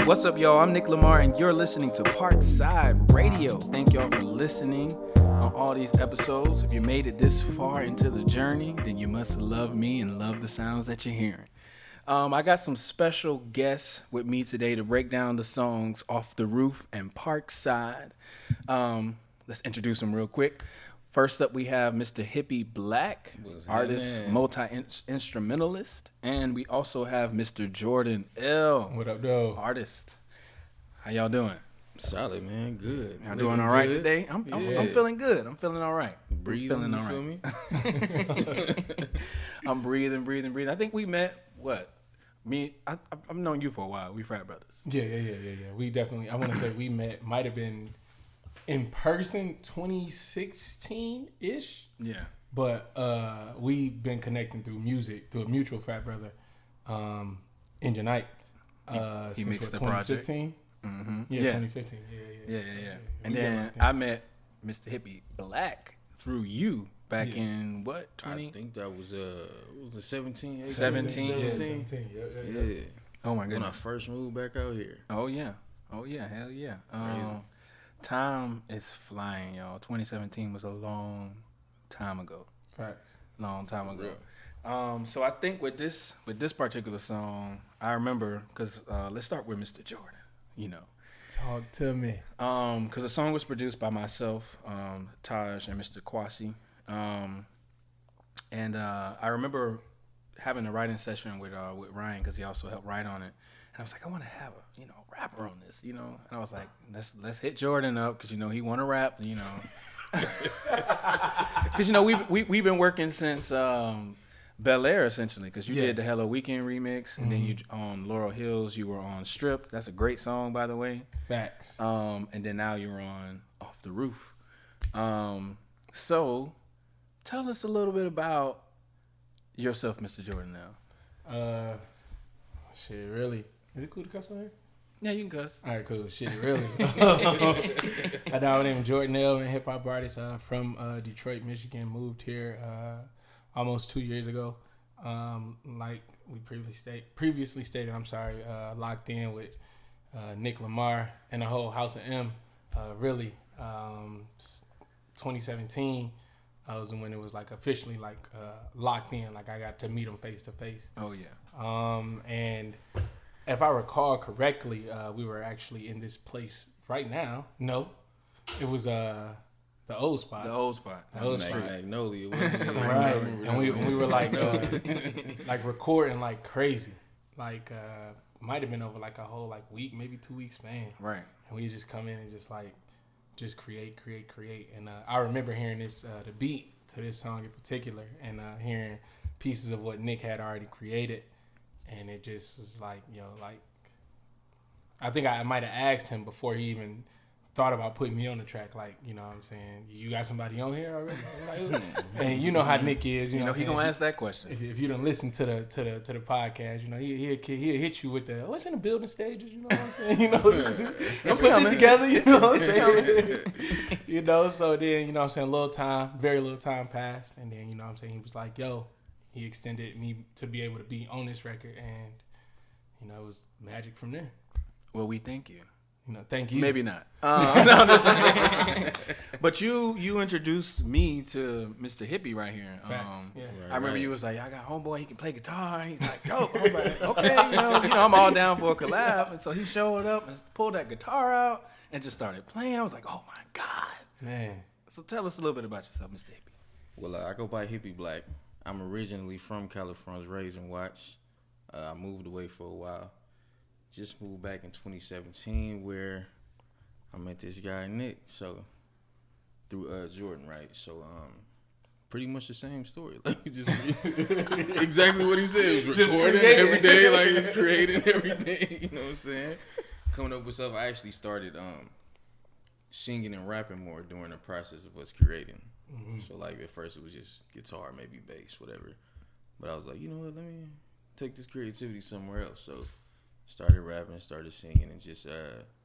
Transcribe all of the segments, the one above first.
What's up, y'all? I'm Nick Lamar, and you're listening to Parkside Radio. Thank y'all for listening on all these episodes. If you made it this far into the journey, then you must love me and love the sounds that you're hearing. I got some special guests with me today to break down the songs Off the Roof and Parkside. Let's introduce them real quick. First up, we have Mr. Hipiblvq, artist, multi-instrumentalist. And we also have Mr. JordanL. What up, though? Artist. How y'all doing? Solid, man. Good. Y'all doing all right today? I'm feeling good. I'm feeling all right. Breathing, you feel me? I'm breathing. I think we met, I've known you for a while. We frat brothers. Yeah. We definitely, I want to say we met, might have been in person 2016-ish. Yeah. But we've been connecting through music, through a mutual frat brother, Engine Ike. He since mixed the 2015? Mm-hmm. Yeah, 2015. Yeah. And then I met Mr. Hipiblvq through you back in what? 20? I think that was was it 17? 17. Yeah, 17. Yeah. Oh my When I goodness. first moved back out here. Oh yeah. Hell yeah. Time is flying, y'all. 2017 was a long time ago. Facts. Long time ago. So I think with this particular song, I remember because let's start with Mr. Jordan. You know, Talk to me. because the song was produced by myself, Taj, and Mr. Kwasi. And I remember having a writing session with Ryan because he also helped write on it. And I was like, I want to have a rapper on this, And I was like, let's hit Jordan up because he want to rap, Because we've been working since Bel Air essentially, because you did the Hello Weekend remix, and then you on Laurel Hills you were on Strip. That's a great song, by the way. Facts. And then now you're on Off the Roof. So tell us a little bit about yourself, Mr. Jordan. Now, Shit, really? Is it cool to cuss on here? yeah, you can cuss. All right, cool. Shit, really. My name is JordanL, I'm a hip hop artist from Detroit, Michigan. Moved here almost 2 years ago. Like we previously stated, locked in with Nick Lamar and the whole House of M. 2017 was when it was like officially locked in. Like I got to meet him face to face. Oh yeah. And if I recall correctly, we were actually in this place right now. No, it was the old spot. The old spot. The old spot. Magnolia. Right. And we were like recording like crazy. Like might have been over like a whole week, maybe 2 weeks span. Right. And we just come in and just create. And I remember hearing the beat to this song in particular, and hearing pieces of what Nick had already created. And it just was I think I might have asked him before he even thought about putting me on the track. You know what I'm saying? You got somebody on here already? And you know how Nick is. You know he gonna ask that question. If you don't listen to the podcast, he'll hit you with the it's in the building stages. You know what I'm saying? I'm putting it together. You know what I'm saying? So then very little time passed, and then he was like, yo. He extended me to be able to be on this record, and it was magic from there. Well, we thank you. Thank you. Maybe not. No, I'm just but you introduced me to Mr. Hippie right here. I remember you was like, I got homeboy, he can play guitar. He's like, dope. I was like, okay, I'm all down for a collab. And so he showed up and pulled that guitar out and just started playing. I was like, oh my God. Man. So tell us a little bit about yourself, Mr. Hippie. Well, I go by Hipiblvq. I'm originally from California, raised in Watts. I moved away for a while. Just moved back in 2017 where I met this guy, Nick, so through Jordan, right? So pretty much the same story. Just exactly what he said. Was recording every day, just creating every day, you know what I'm saying? Coming up with stuff. I actually started singing and rapping more during the process of us creating. Mm-hmm. So at first it was just guitar, maybe bass, whatever. But I was like, you know what, let me take this creativity somewhere else. So started rapping, started singing, and just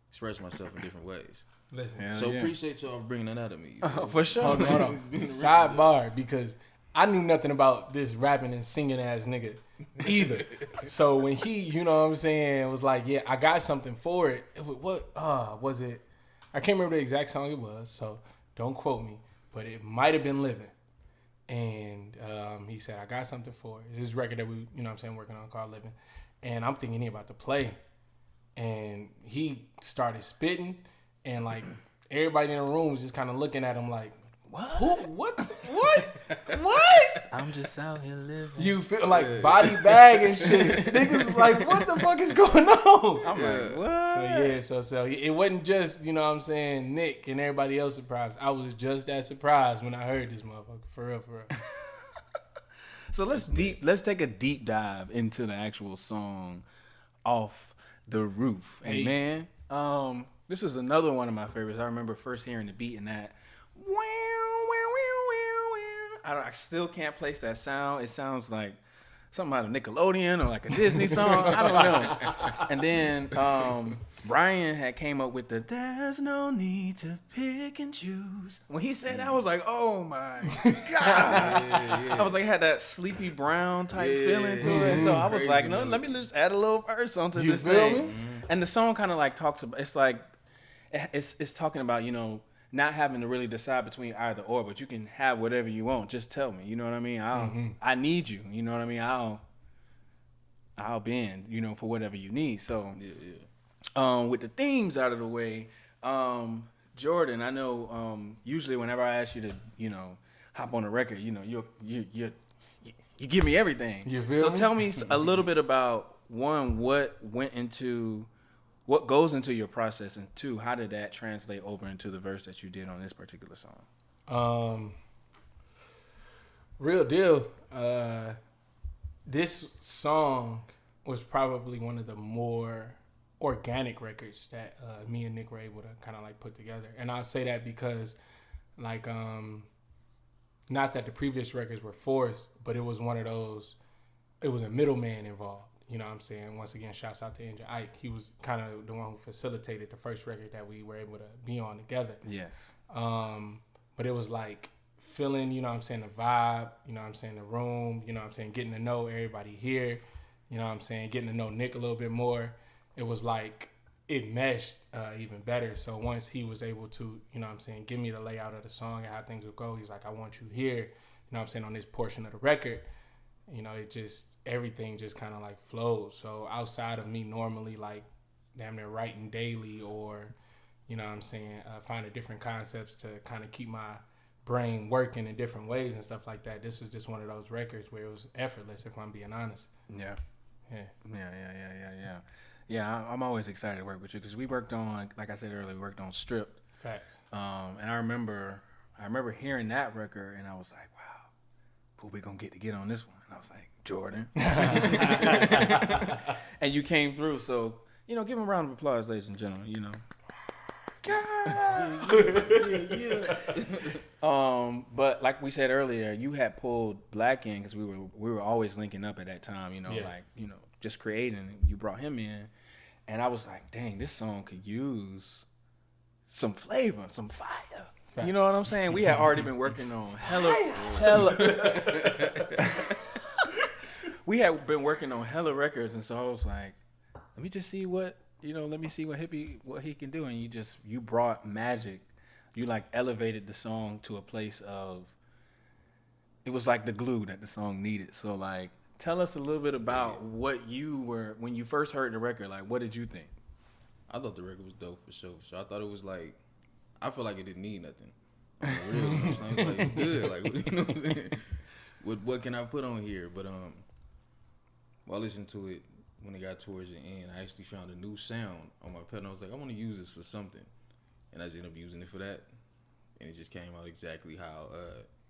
express myself in different ways. Listen, appreciate y'all bringing that out of me. Oh, for sure. Hold on. Sidebar, because I knew nothing about this rapping and singing ass nigga either. So when he, you know what I'm saying, was like, yeah, I got something for it. What was it? I can't remember the exact song it was, so don't quote me. But it might have been Living. And he said, I got something for it. It's this record that we, you know what I'm saying, working on called Living. And I'm thinking he about to play. And he started spitting. And, like, everybody in the room was just kind of looking at him like, what? What? I'm just out here living. You feel like body bag and shit. Niggas was like, what the fuck is going on? I'm like, what? So it wasn't just, you know what I'm saying, Nick and everybody else surprised. I was just that surprised when I heard this motherfucker. For real. So let's take a deep dive into the actual song Off the Roof. And man, this is another one of my favorites. I remember first hearing the beat in that. I still can't place that sound. It sounds like something out of Nickelodeon or like a Disney song. I don't know. And then Brian had came up with the "There's no need to pick and choose." When he said that, I was like, oh my God. I was like, had that Sleepy Brown type feeling to it. So I was like, no, let me just add a little verse onto this thing. Me? And the song kind of like talks about, it's like, it's talking about, you know, not having to really decide between either or, but you can have whatever you want. Just tell me, you know what I mean? I need you, you know what I mean? I'll bend, you know, for whatever you need. So, with the themes out of the way, Jordan, I know usually whenever I ask you to, you know, hop on a record, you know, you give me everything. You feel me? Tell me a little bit about one, what goes into your process, and two, how did that translate over into the verse that you did on this particular song? Real deal. This song was probably one of the more organic records that me and Nick were able to kind of like put together. And I'll say that because like, not that the previous records were forced, but it was one of those, it was a middleman involved. You know what I'm saying? Once again, shouts out to Angel Ike. He was kind of the one who facilitated the first record that we were able to be on together. Yes. But it was like feeling, you know what I'm saying, the vibe, you know what I'm saying, the room, you know what I'm saying, getting to know everybody here, you know what I'm saying, getting to know Nick a little bit more. It was like it meshed even better. So once he was able to, you know what I'm saying, give me the layout of the song and how things would go, he's like, I want you here, you know what I'm saying, on this portion of the record. You know, it just, everything just kind of like flows. So outside of me normally like damn near writing daily or, you know what I'm saying, finding different concepts to kind of keep my brain working in different ways and stuff like that. This was just one of those records where it was effortless, if I'm being honest. Yeah. Yeah, I'm always excited to work with you because we worked on, like I said earlier, we worked on Stripped. Facts. And I remember hearing that record and I was like, wow, who we gonna get on this one? And I was like, Jordan. And you came through, so, you know, give him a round of applause, ladies and gentlemen, you know. But like we said earlier, you had pulled Black in because we were always linking up at that time, you know, like, you know, just creating. You brought him in, and I was like, dang, this song could use some flavor, some fire. You know what I'm saying? We had already been working on hella. We had been working on hella records, and so I was like, let me just see what he can do. And you brought magic. You like elevated the song to a place of, it was like the glue that the song needed. So like, tell us a little bit about what you were, when you first heard the record, like what did you think? I thought the record was dope for sure. So I thought it was like, I feel like it didn't need nothing. Like, real, you know what I'm saying? It's like, it's good. Like, you know what I'm saying? What can I put on here? But while listening to it, when it got towards the end, I actually found a new sound on my pedal. And I was like, I want to use this for something, and I just ended up using it for that, and it just came out exactly how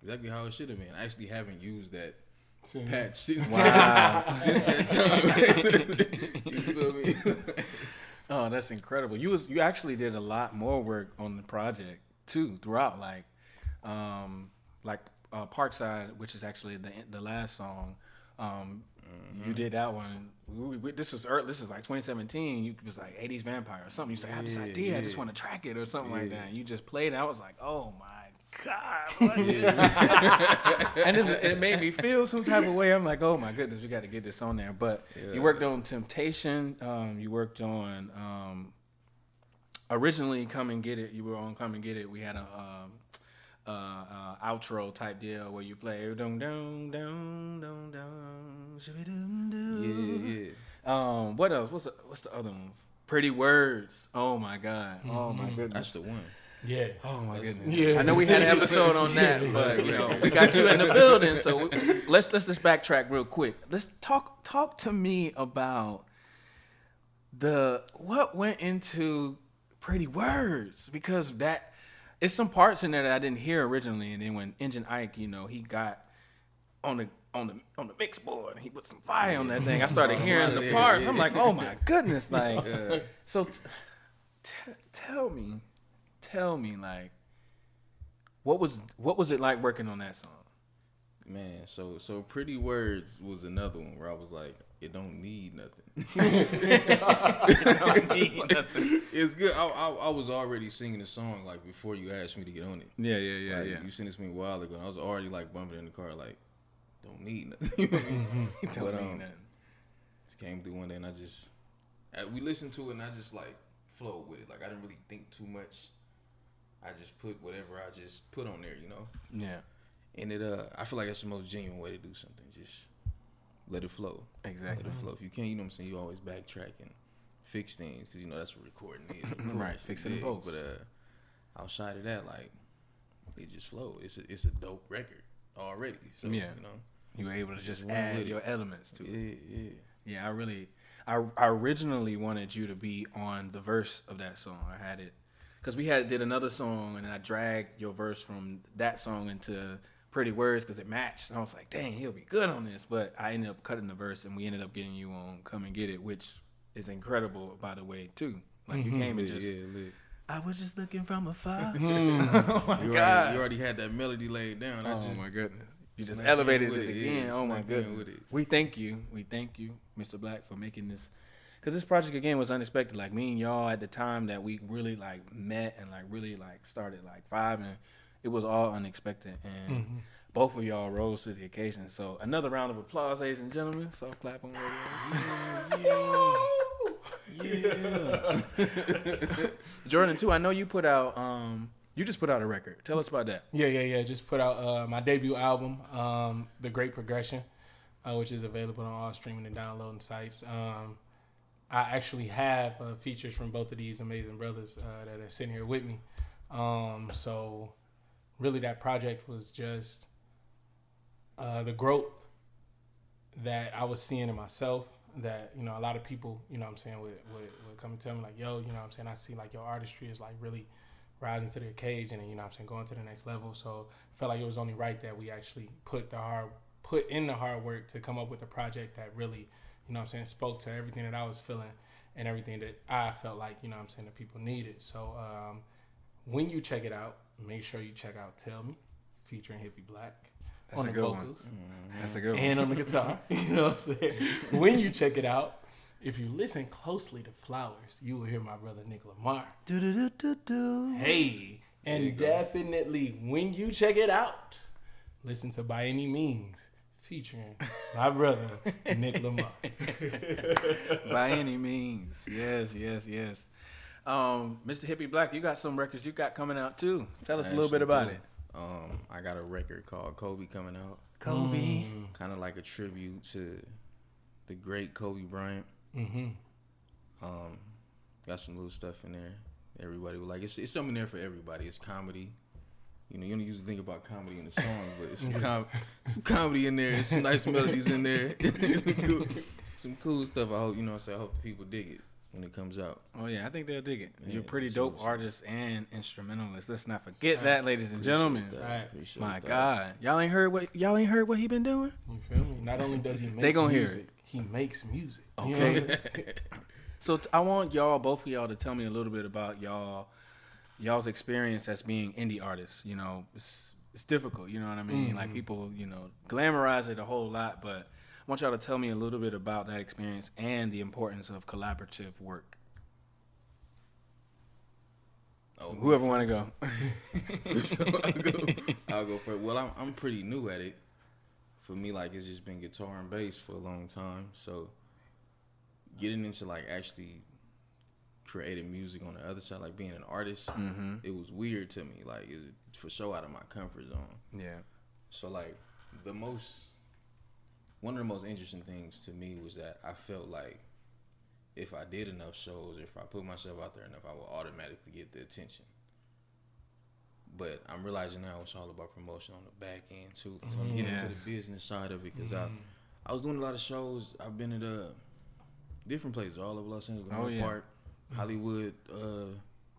it should have been. I actually haven't used that patch since that time. You feel me? Oh, that's incredible. You actually did a lot more work on the project too throughout, like Parkside, which is actually the last song. You did that one. This is like 2017. You was like 80s Vampire or something. You said, I have this idea. I just want to track it or something like that. And you just played it. I was like, oh my God. What? And it made me feel some type of way. I'm like, oh my goodness, we got to get this on there. But you worked on Temptation. You worked on originally Come and Get It. You were on Come and Get It. We had a outro type deal where you play dum dum dum dum dum shibby dum dum. Yeah. What else? What's the other ones? Pretty Words. Oh my God. Oh my goodness. That's the one. Yeah. Oh my goodness. Yeah. I know we had an episode on that, but we got you in the building, so let's just backtrack real quick. Let's talk to me about what went into Pretty Words, because that it's some parts in there that I didn't hear originally, and then when Engine Ike, he got on the mix board and he put some fire on that thing, I started hearing the parts. I'm like, oh my goodness, like so. Tell me, like, what was it like working on that song? Man, so Pretty Words was another one where I was like, it don't need nothing. It's good. I was already singing the song like before you asked me to get on it. Yeah. You sent this to me a while ago, and I was already like bumping in the car like, don't need nothing. Don't need nothing. Just came through one day, and we listened to it, and I just like flowed with it. Like I didn't really think too much. I just put whatever I just put on there, Yeah. And I feel like that's the most genuine way to do something. Just let it flow. Exactly. Let it flow. If you can't, you know what I'm saying, you always backtrack and fix things because that's what recording is. Right. Fix it in post. But outside of that, like it just flowed. It's a dope record already. So you were able to just add your elements to it. Yeah. I originally wanted you to be on the verse of that song. I had it because we did another song, and I dragged your verse from that song into Pretty Words because it matched. And I was like, dang, he'll be good on this. But I ended up cutting the verse, and we ended up getting you on Come and Get It, which is incredible, by the way, too. Like, you came and just, I was just looking from afar. Oh, my God. You already had that melody laid down. My goodness. You just elevated it again. Oh, my goodness. We thank you, Mr. Black, for making this. Because this project, again, was unexpected. Like, me and y'all at the time that we really, like, met and, like, really, like, started, like, vibing, it was all unexpected. And both of y'all rose to the occasion. So, another round of applause, ladies and gentlemen. Soft clap on radio. Yeah. Jordan, too, I know you put out, you just put out a record. Tell us about that. Yeah. Just put out my debut album, The Great Progression, which is available on all streaming and downloading sites. I actually have features from both of these amazing brothers that are sitting here with me. So really that project was just the growth that I was seeing in myself, that, a lot of people, would come and tell me like, yo, I see like your artistry is like really rising to the occasion and, going to the next level. So I felt like it was only right that we actually put in the hard work to come up with a project that really, spoke to everything that I was feeling and everything that I felt like, that people needed. So when you check it out, make sure you check out Tell Me, featuring Hipiblvq on the vocals. That's a good one. And on the guitar. You know what I'm saying? When you check it out, if you listen closely to Flowers, you will hear my brother Nick Lamar. Hey, and definitely when you check it out, listen to By Any Means, featuring my brother Nick Lamar. By Any Means. Yes. Mr. Hipiblvq, you got some records you got coming out too. Tell us a little bit about it. I got a record called Kobe coming out. Kobe. Kind of like a tribute to the great Kobe Bryant. Got some little stuff in there. Everybody would like. It's something there for everybody. It's comedy. You don't usually think about comedy in the song, but it's some comedy in there. It's some nice melodies in there. some cool stuff. I hope I hope the people dig it when it comes out. Oh yeah, I think they'll dig it. You're a pretty dope artist and instrumentalist. Let's not forget that, ladies and gentlemen. My God, y'all ain't heard what he been doing? You feel me? Not only does he make music, he makes music. Okay. So I want both of y'all to tell me a little bit about y'all's experience as being indie artists. It's difficult. You know what I mean? Like people, glamorize it a whole lot, but I want y'all to tell me a little bit about that experience and the importance of collaborative work. Oh, whoever want to go. I'll go first. Well, I'm pretty new at it. For me, like, it's just been guitar and bass for a long time. So getting into like actually creating music on the other side, like being an artist, it was weird to me. Like, it's for sure out of my comfort zone. Yeah. So like one of the most interesting things to me was that I felt like if I did enough shows, if I put myself out there enough, I would automatically get the attention. But I'm realizing now it's all about promotion on the back end too. So I'm getting into the business side of it because I was doing a lot of shows. I've been at different places all over Los Angeles, Lamar Park, Hollywood,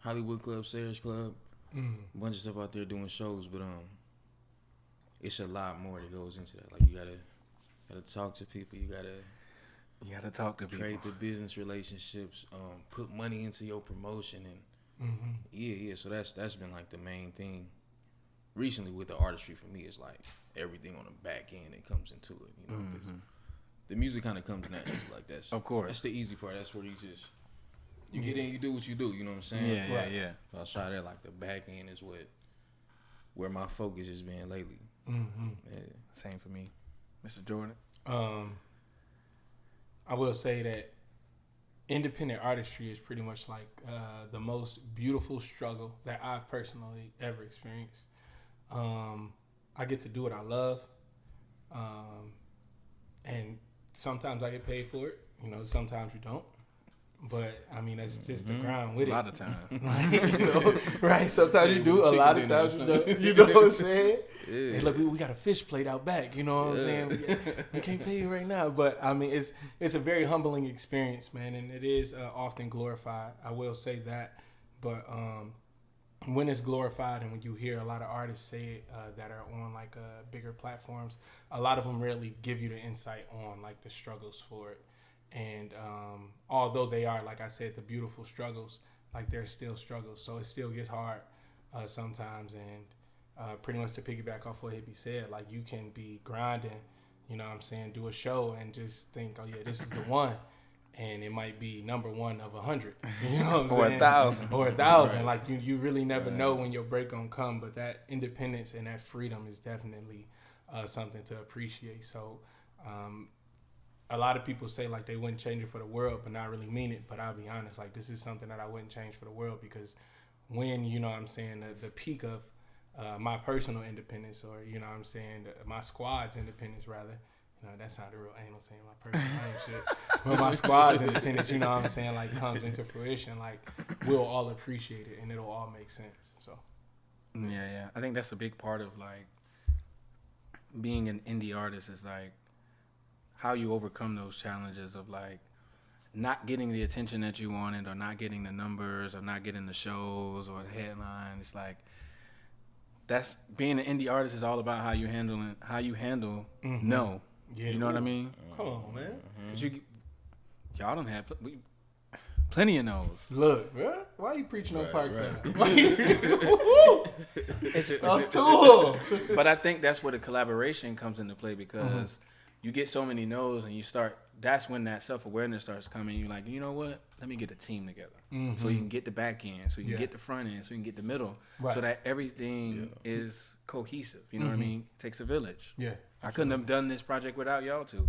Hollywood Club, Sayers Club, a bunch of stuff out there doing shows. But it's a lot more that goes into that. Like you gotta talk to people. You gotta talk to people. Create the business relationships. Put money into your promotion and. So that's been like the main thing recently with the artistry for me is like everything on the back end that comes into it, you know, 'cause the music kind of comes naturally. Like that's of course that's the easy part. That's where you get in, you do what you do. You know what I'm saying? Yeah. So I try that. Like the back end is where my focus has been lately. Same for me, Mr. Jordan. I will say that independent artistry is pretty much like the most beautiful struggle that I've personally ever experienced. I get to do what I love, and sometimes I get paid for it. You know, sometimes you don't. But I mean, that's just the grind with it. A lot of times, you know, right? Sometimes you do. A lot of times, you know what I'm saying? Yeah. And look, we got a fish plate out back. You know what I'm saying? We can't pay you right now, but I mean, it's a very humbling experience, man, and it is often glorified. I will say that, but when it's glorified and when you hear a lot of artists say it that are on like bigger platforms, a lot of them really give you the insight on like the struggles for it. And although they are, like I said, the beautiful struggles, like they're still struggles. So it still gets hard sometimes. And pretty much to piggyback off what Hippie said, like you can be grinding, you know what I'm saying, do a show and just think, oh, yeah, this is the one. And it might be number one of 100. You know what I'm saying? Or 1,000. Or 1,000. Right. Like you really never know when your break gonna come. But that independence and that freedom is definitely something to appreciate. So a lot of people say like they wouldn't change it for the world, but not really mean it. But I'll be honest, like this is something that I wouldn't change for the world, because when, you know what I'm saying, the peak of my personal independence, or, you know what I'm saying, my squad's independence rather, you know, that sounded real anal saying my personal shit, but my squad's independence, you know what I'm saying, like comes into fruition, like we'll all appreciate it and it'll all make sense. So yeah, I think that's a big part of like being an indie artist is like how you overcome those challenges of like not getting the attention that you wanted, or not getting the numbers, or not getting the shows or the headlines. It's like that's being an indie artist is all about how you handle no. Yeah, you know what I mean? Come on, man. Y'all don't have plenty of no's. Look, bro, why are you preaching on Parkside? Right. Tool. But I think that's where the collaboration comes into play, because you get so many no's and that's when that self-awareness starts coming. You're like, you know what? Let me get a team together. So you can get the back end, so you can get the front end, so you can get the middle, so that everything is cohesive. You know what I mean? It takes a village. Yeah. I couldn't have done this project without y'all two.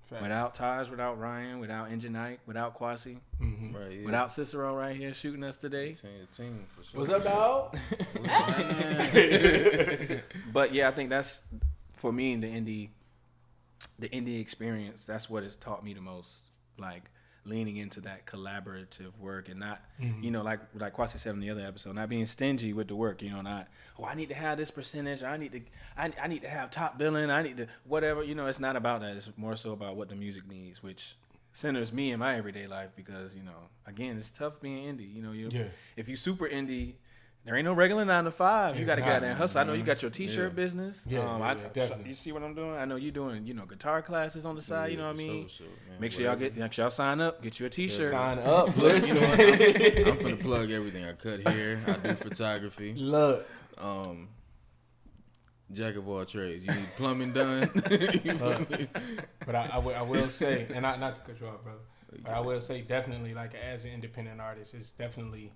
Fact. Without Taj, without Ryan, without Enginite, without Kwasi, without Cicero right here shooting us today. Team for sure. What's up, dog? But yeah, I think that's, for me, the indie experience, that's what has taught me the most, like leaning into that collaborative work and not, you know, like Kwasi said in the other episode, not being stingy with the work, you know, not, I need to have this percentage, I need to have top billing, I need to whatever, you know, it's not about that. It's more so about what the music needs, which centers me in my everyday life, because, you know, again, it's tough being indie, you know, if you super indie, there ain't no regular 9 to 5. You got to goddamn hustle. I know you got your t-shirt business. Definitely. You see what I'm doing? I know you doing, you know, guitar classes on the side. You know what I mean? So, make sure y'all sign up. Get you a t-shirt. Sign up. Listen, you know what? I'm finna plug everything. I cut hair. I do photography. Look. Jack of all trades. You need plumbing done. But I will say, and not to cut you off, brother, but I will say definitely, like as an independent artist, it's definitely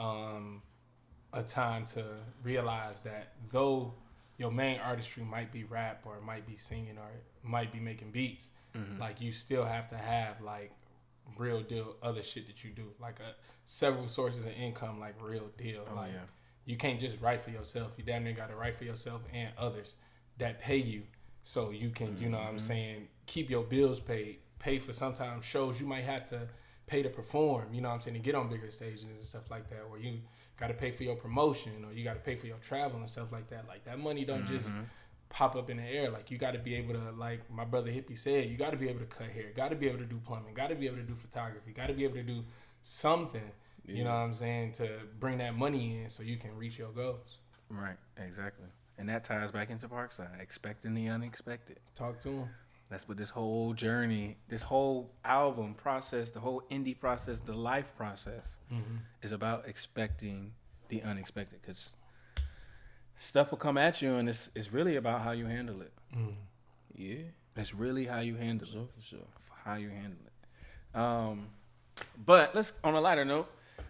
a time to realize that though your main artistry might be rap or it might be singing or it might be making beats, like you still have to have like real deal other shit that you do, like several sources of income, like real deal. You can't just write for yourself. You damn near got to write for yourself and others that pay you, so you can, you know what I'm saying, keep your bills paid, pay for sometimes shows you might have to pay to perform, you know what I'm saying, to get on bigger stages and stuff like that, where you got to pay for your promotion or you got to pay for your travel and stuff like that. Like that money don't just pop up in the air. Like you got to be able to, like my brother Hippie said, you got to be able to cut hair, got to be able to do plumbing, got to be able to do photography, got to be able to do something, you know what I'm saying, to bring that money in so you can reach your goals. Right, exactly. And that ties back into Parkside, expecting the unexpected. Talk to him. That's what this whole journey, this whole album process, the whole indie process, the life process is about expecting the unexpected. Because stuff will come at you, and it's really about how you handle it. Yeah. It's really how you handle it. For sure. How you handle it. But let's, on a lighter note,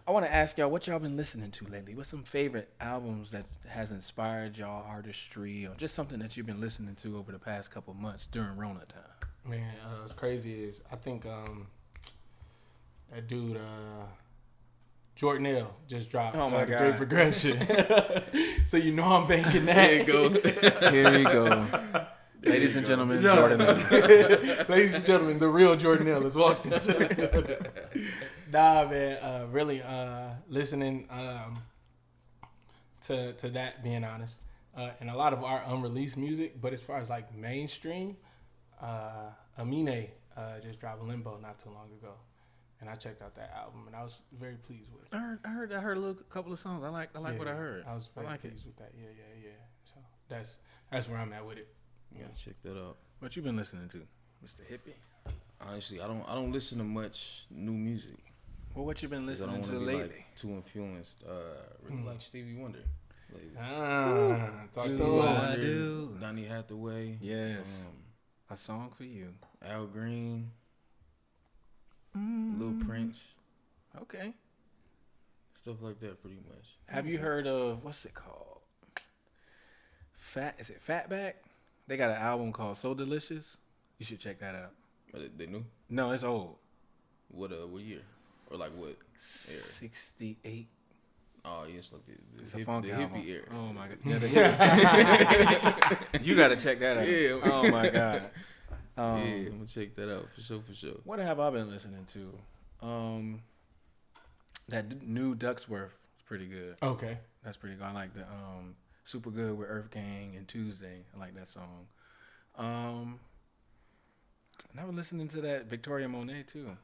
I want to ask y'all what y'all been listening to lately. What's some favorite albums that has inspired y'all artistry, or just something that you've been listening to over the past couple months during Rona time? Man, what's crazy is I think that dude JordanL just dropped God. Great Progression. So you know I'm banking that. There you go. Here we go. Ladies and gentlemen, JordanL. Ladies and gentlemen, the real JordanL has walked into. Nah, man, really listening to that, being honest, and a lot of our unreleased music. But as far as like mainstream, Amine just dropped Limbo not too long ago, and I checked out that album and I was very pleased with it. I heard a little couple of songs. I like what I heard. I was very pleased with that. Yeah. So that's where I'm at with it. Yeah, check that out. What you been listening to, Mr. Hippie? Honestly, I don't listen to much new music. Well, what you been listening to be lately? Like, too influenced. Really like Stevie Wonder. Lately. Talk Stevie to Wonder, I do. Donny Hathaway. Yes. A song for you. Al Green. Lil Prince. Okay. Stuff like that, pretty much. Have you heard of, what's it called? Is it Fatback? They got an album called So Delicious. You should check that out. They new? No, it's old. What year? Or like what era? 68. Oh, yeah, it's like It's a funk the album. hippie era. Oh my god. Yeah, you gotta check that out. Yeah. Oh my god. Yeah, I'm gonna check that out for sure. What have I been listening to? That new Ducksworth is pretty good. Okay. That's pretty good. I like the Super Good with Earth Gang and Tuesday. I like that song. And I was listening to that Victoria Monet too.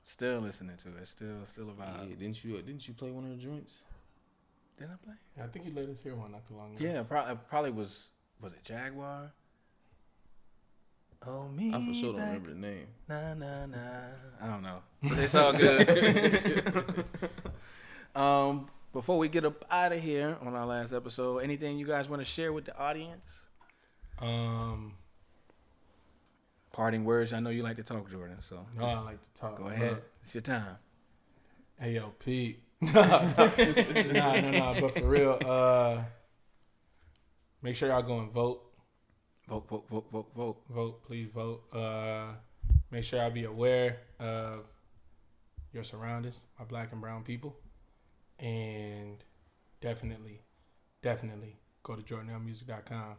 Still listening to it. Still a vibe. Yeah, didn't you play one of the joints? Did I play? I think you let us hear one not too long ago. Yeah, probably was it Jaguar? Oh me. I for sure don't back. remember the name. Nah. I don't know, but it's all good. Before we get up out of here on our last episode, anything you guys want to share with the audience? Parting words. I know you like to talk, Jordan. So no, I like to talk. go ahead. It's your time. Hey, yo, Pete. Nah. But for real, make sure y'all go and vote. Vote, please vote. Make sure y'all be aware of your surroundings, my black and brown people. And definitely go to JordanLmusic.com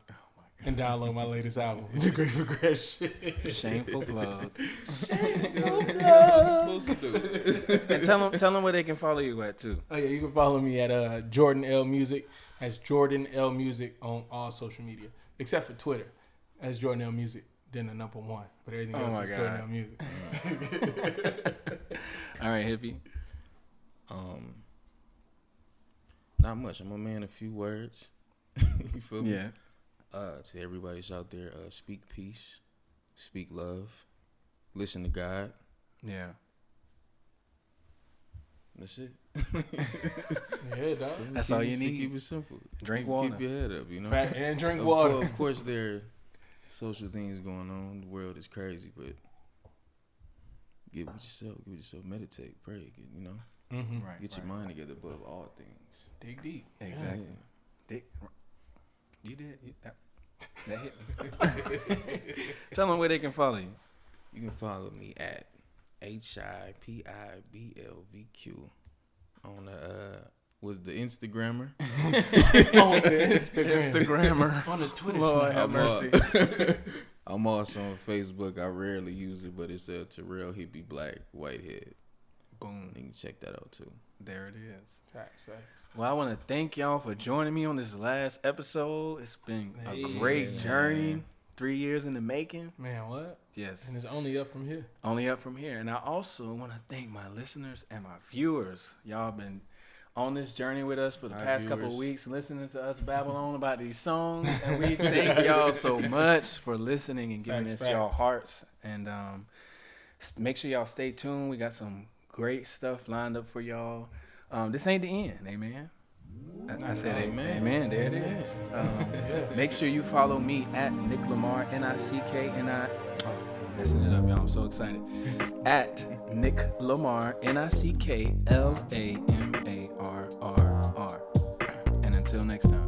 and download my latest album, The Great Progression. Shameful plug. Supposed to do. And tell them where they can follow you at too. Oh yeah, you can follow me at JordanL Music. That's JordanL Music on all social media, except for Twitter. That's JordanL Music, then the number 1. But everything else is JordanL Music. All right, Hippie. Not much. I'm a man of few words. You feel me? Yeah. To everybody's out there, speak peace, speak love, listen to God. Yeah. That's it. Yeah, dog. That's all you need. Keep it simple. Drink water. Keep your head up, you know. And drink water. Of course, there are social things going on. The world is crazy, but get with yourself. Meditate, pray. You know. Right. Get your mind together above all things. Dig deep. Exactly. You did. That hit me. Tell them where they can follow you. You can follow me at Hipiblvq on was the Instagrammer. On the Instagrammer. On the Twitter. Lord have mercy. I'm also on Facebook. I rarely use it, but it's Terrell Hippie Black Whitehead. Boom. You can check that out too. There it is. Facts. Well, I want to thank y'all for joining me on this last episode. It's been a great journey. 3 years in the making. Man, what? Yes. And it's only up from here. Only up from here. And I also want to thank my listeners and my viewers. Y'all been on this journey with us for the past couple of weeks, listening to us babble on about these songs. And we thank y'all so much for listening and giving us y'all hearts. And make sure y'all stay tuned. We got some great stuff lined up for y'all. This ain't the end. Amen. I said amen. Amen. There it is. Make sure you follow me at Nick Lamar, NICKNI. Oh, messing it up, y'all. I'm so excited. At Nick Lamar, NICKLAMARRR. And until next time.